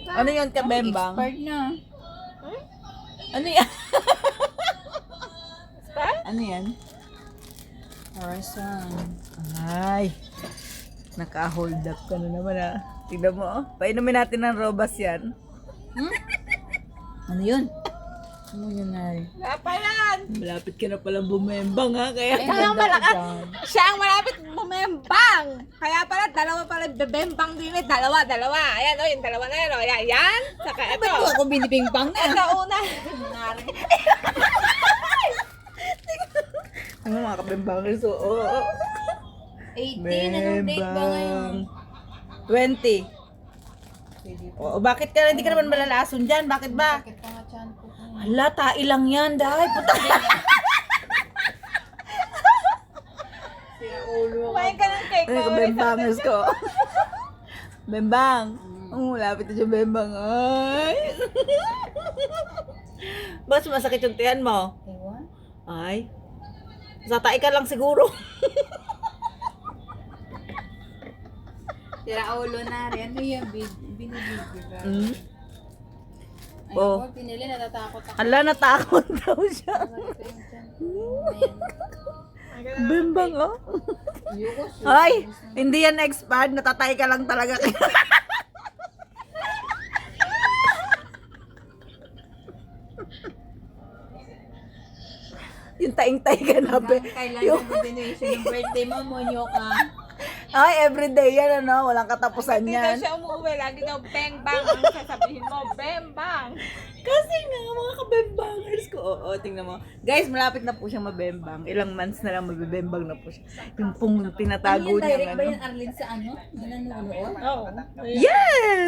Ano yun, kabembang? Expired na. Ano yan? Ano yan? Horizon. Ay, naka-hold up ka na naman ah. Tignan mo oh. Painumin natin ng robas yan. Ano yun? Ano yun ay? Wala yan. Malapit ka na palang bumembang ha. Kaya Kaya malakas. Siya ang malapit bumembang. Kaya pala, dalawa pala bebembang din eh. Dalawa. Ayan o, yung dalawa na yan o. Yan. Saka ito. Ba't ko ako binibing-bang na? Ito una. ano mga kabembangers oo. 18, anong date ba ngayon? 20. O, bakit ka hindi ka naman malalason dyan? Bakit ba? Bakit pa nga tiyan ko? Hala, tai lang yan, dahil. Puta. Kumain ka ng cake. Ay, kabembangers ko. Bembang. Lapit na siya, bembang. Ay. Bakit masakit yung tiyan mo? Ewan? Ay. Satay ka lang siguro. Sira ulo na rin. Ano yung binibig? Mm. Ay, Oh. ako, pinili, natatakot ako. Hala, natakot daw siya. Masakit pa yung tiyan ko. Ayan. Bembang, oh. Ayoko, sure. Ay, hindi yan expired. Natatay ka lang talaga. Yung taing-tay ka na, be. Kailan Yung, na continuation ng birthday mo, monyo ka. ay, everyday yan, ano. Walang katapusan Hindi daw yan. siya umuwi. Lagi daw bang bang ang sasabihin mo. Bang bang. Kasi nga, mga kabembangers ko. Oo, tingnan mo. Guys, malapit na po siyang mabembang. Ilang months na lang mabibembang na po siya. Yung pong tinatago Ano yun, niya. direct ba Ano. yung Arlene sa ano? Na nanonood? Oo. Yes!